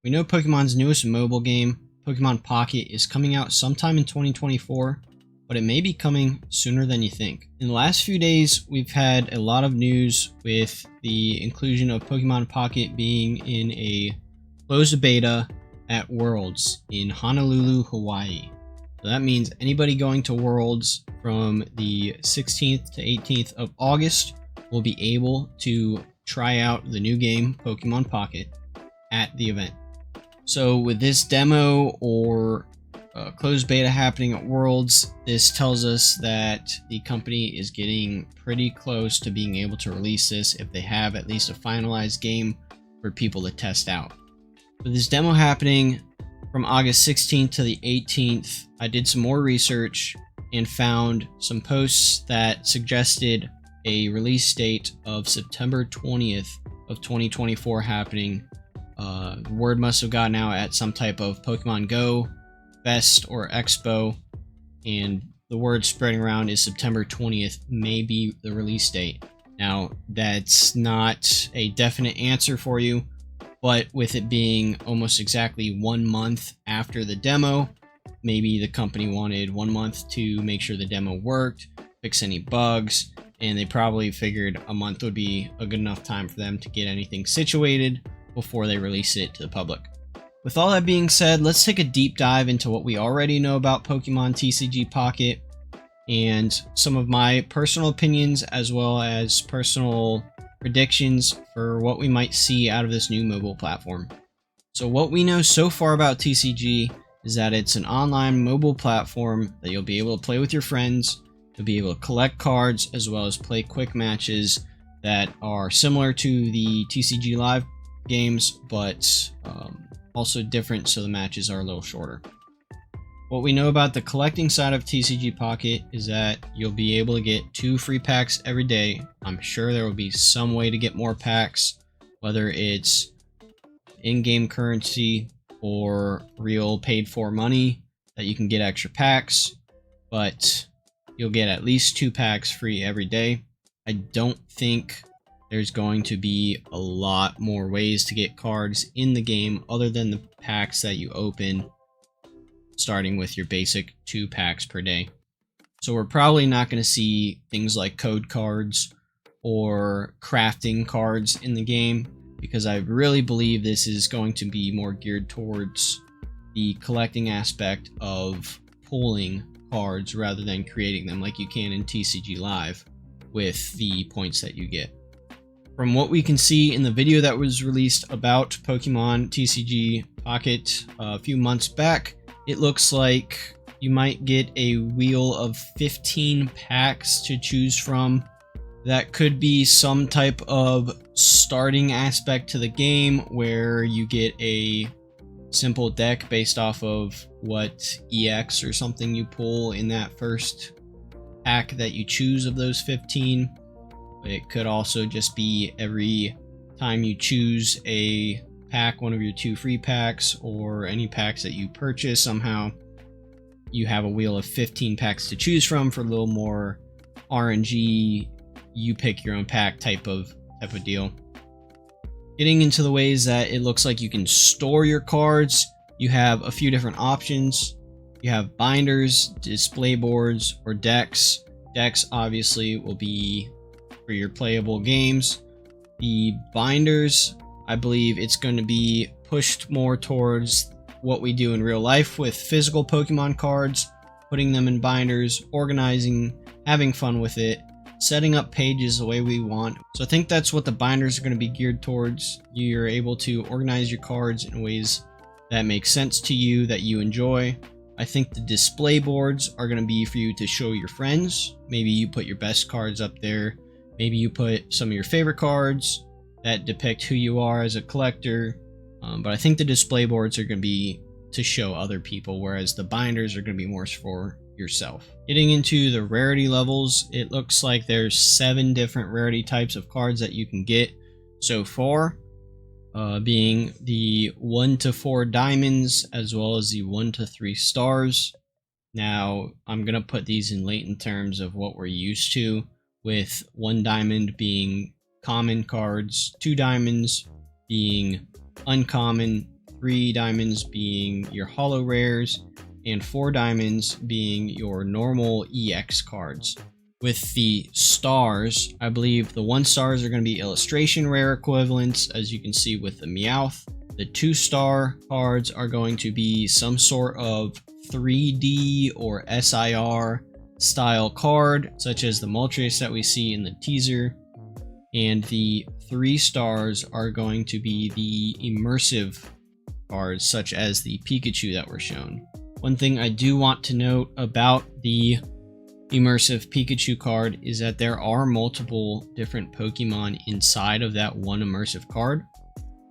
We know Pokemon's newest mobile game, Pokemon Pocket, is coming out sometime in 2024, but it may be coming sooner than you think. In the last few days, we've had a lot of news with the inclusion of Pokemon Pocket being in a closed beta at Worlds in Honolulu, Hawaii. So that means anybody going to Worlds from the 16th to 18th of August will be able to try out the new game, Pokemon Pocket, at the event. So with this demo or closed beta happening at Worlds, this tells us that the company is getting pretty close to being able to release this if they have at least a finalized game for people to test out. With this demo happening from August 16th to the 18th, I did some more research and found some posts that suggested a release date of September 20th of 2024 happening. The word must have gotten out at some type of Pokemon Go Fest or Expo, and the word spreading around is September 20th may be the release date. Now, that's not a definite answer for you, but with it being almost exactly 1 month after the demo, maybe the company wanted 1 month to make sure the demo worked, fix any bugs, and they probably figured a month would be a good enough time for them to get anything situated before they release it to the public. With all that being said, let's take a deep dive into what we already know about Pokemon TCG Pocket and some of my personal opinions as well as personal predictions for what we might see out of this new mobile platform. So what we know so far about TCG is that it's an online mobile platform that you'll be able to play with your friends. You'll be able to collect cards as well as play quick matches that are similar to the TCG Live games, but also different, so the matches are a little shorter. What we know about the collecting side of TCG Pocket is that you'll be able to get 2 free packs every day. I'm sure there will be some way to get more packs, whether it's in-game currency or real paid-for money that you can get extra packs, but you'll get at least 2 packs free every day. I don't think there's going to be a lot more ways to get cards in the game other than the packs that you open, starting with your basic 2 packs per day. So we're probably not going to see things like code cards or crafting cards in the game, because I really believe this is going to be more geared towards the collecting aspect of pulling cards rather than creating them like you can in TCG Live with the points that you get. From what we can see in the video that was released about Pokemon TCG Pocket a few months back, it looks like you might get a wheel of 15 packs to choose from. That could be some type of starting aspect to the game where you get a simple deck based off of what EX or something you pull in that first pack that you choose of those 15. It could also just be every time you choose a pack, one of your 2 free packs, or any packs that you purchase somehow, you have a wheel of 15 packs to choose from for a little more RNG, you pick your own pack type of deal. Getting into the ways that it looks like you can store your cards, you have a few different options. You have binders, display boards, or decks. Decks obviously will be for your playable games. The binders, I believe it's going to be pushed more towards what we do in real life with physical Pokemon cards, putting them in binders, organizing, having fun with it, setting up pages the way we want. So I think that's what the binders are going to be geared towards. You're able to organize your cards in ways that make sense to you, that you enjoy. I think the display boards are going to be for you to show your friends. Maybe you put your best cards up there. Maybe you put some of your favorite cards that depict who you are as a collector. But I think the display boards are going to be to show other people, whereas the binders are going to be more for yourself. Getting into the rarity levels, it looks like there's 7 different rarity types of cards that you can get so far, being the 1 to 4 diamonds as well as the 1 to 3 stars. Now, I'm going to put these in latent terms of what we're used to, with 1 diamond being common cards, 2 diamonds being uncommon, 3 diamonds being your holo rares, and 4 diamonds being your normal EX cards. With the stars, I believe the 1 stars are going to be illustration rare equivalents, as you can see with the Meowth. The 2-star cards are going to be some sort of 3D or SIR style card, such as the Moltres that we see in the teaser. And the 3 stars are going to be the immersive cards, such as the Pikachu that were shown. One thing I do want to note about the immersive Pikachu card is that there are multiple different Pokemon inside of that one immersive card.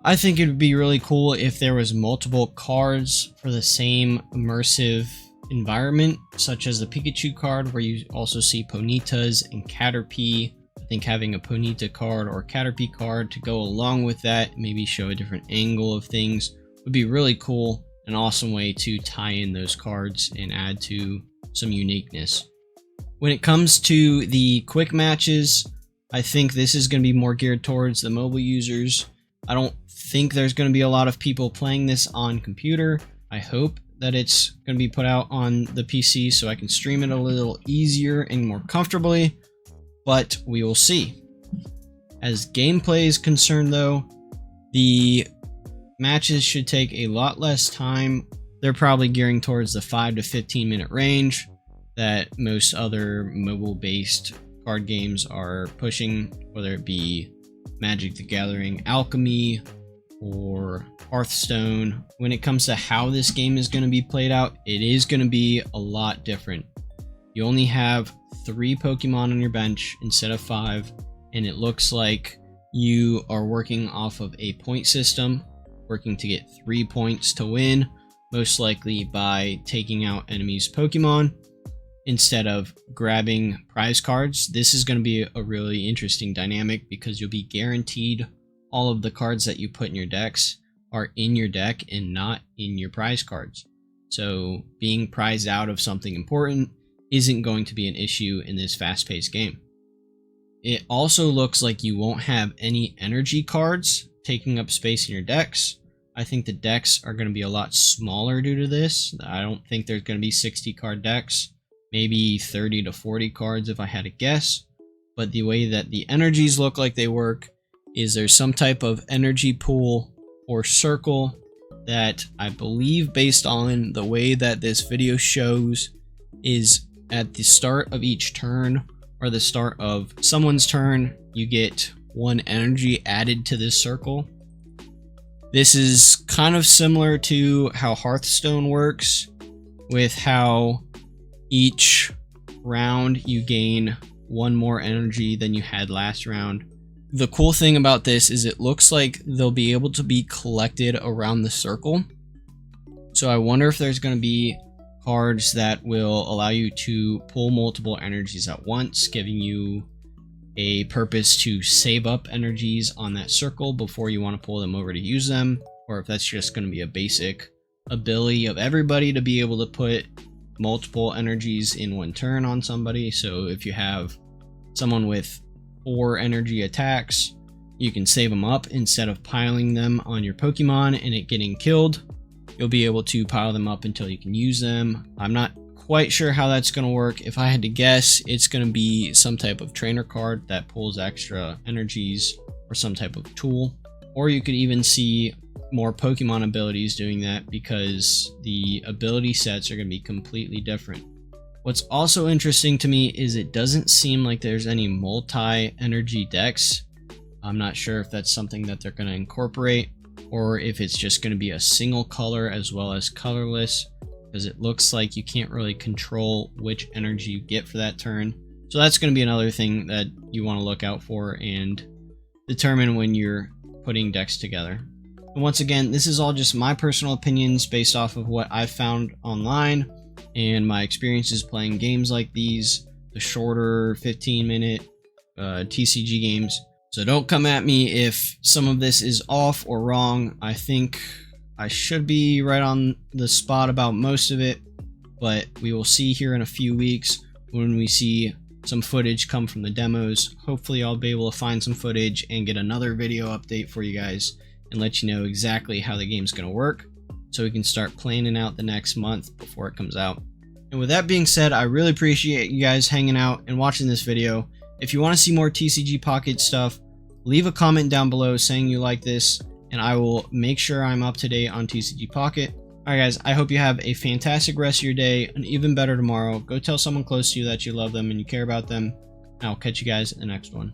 I think it would be really cool if there was multiple cards for the same immersive environment, such as the Pikachu card where you also see Ponytas and Caterpie. I think having a Ponyta card or Caterpie card to go along with that, maybe show a different angle of things, would be really cool. An awesome way to tie in those cards and add to some uniqueness. When it comes to the quick matches, I think this is going to be more geared towards the mobile users. I don't think there's going to be a lot of people playing this on computer. I hope that it's going to be put out on the PC so I can stream it a little easier and more comfortably, but we will see. As gameplay is concerned though, the matches should take a lot less time. They're probably gearing towards the 5 to 15 minute range that most other mobile-based card games are pushing, whether it be Magic the Gathering, Alchemy, or Hearthstone. When it comes to how this game is going to be played out, it is going to be a lot different. You only have 3 Pokemon on your bench instead of 5, and it looks like you are working off of a point system, working to get 3 points to win, most likely by taking out enemies' Pokemon instead of grabbing prize cards. This is going to be a really interesting dynamic because you'll be guaranteed all of the cards that you put in your decks are in your deck and not in your prize cards. So being prized out of something important isn't going to be an issue in this fast-paced game. It also looks like you won't have any energy cards taking up space in your decks. I think the decks are going to be a lot smaller due to this. I don't think there's going to be 60 card decks. Maybe 30 to 40 cards if I had to guess. But the way that the energies look like they work is there's some type of energy pool or circle that I believe, based on the way that this video shows, is at the start of each turn or the start of someone's turn, you get 1 energy added to this circle. This is kind of similar to how Hearthstone works, with how each round you gain 1 more energy than you had last round. The cool thing about this is it looks like they'll be able to be collected around the circle. So I wonder if there's going to be cards that will allow you to pull multiple energies at once, giving you a purpose to save up energies on that circle before you want to pull them over to use them, or if that's just going to be a basic ability of everybody to be able to put multiple energies in 1 turn on somebody. So if you have someone with 4 energy attacks, you can save them up instead of piling them on your Pokemon and it getting killed. You'll be able to pile them up until you can use them. I'm not quite sure how that's going to work. If I had to guess, it's going to be some type of trainer card that pulls extra energies or some type of tool. Or you could even see more Pokemon abilities doing that because the ability sets are going to be completely different. What's also interesting to me is it doesn't seem like there's any multi-energy decks. I'm not sure if that's something that they're going to incorporate or if it's just going to be a single color as well as colorless, because it looks like you can't really control which energy you get for that turn. So that's going to be another thing that you want to look out for and determine when you're putting decks together. And once again, this is all just my personal opinions based off of what I've found online and my experiences playing games like these, the shorter 15-minute TCG games. So don't come at me if some of this is off or wrong. I think I should be right on the spot about most of it, but we will see here in a few weeks when we see some footage come from the demos. Hopefully I'll be able to find some footage and get another video update for you guys and let you know exactly how the game's going to work. so we can start planning out the next month before it comes out. And with that being said, I really appreciate you guys hanging out and watching this video. If you want to see more TCG Pocket stuff, leave a comment down below saying you like this, and I will make sure I'm up to date on TCG Pocket. Alright guys, I hope you have a fantastic rest of your day, and even better tomorrow. Go tell someone close to you that you love them and you care about them, and I'll catch you guys in the next one.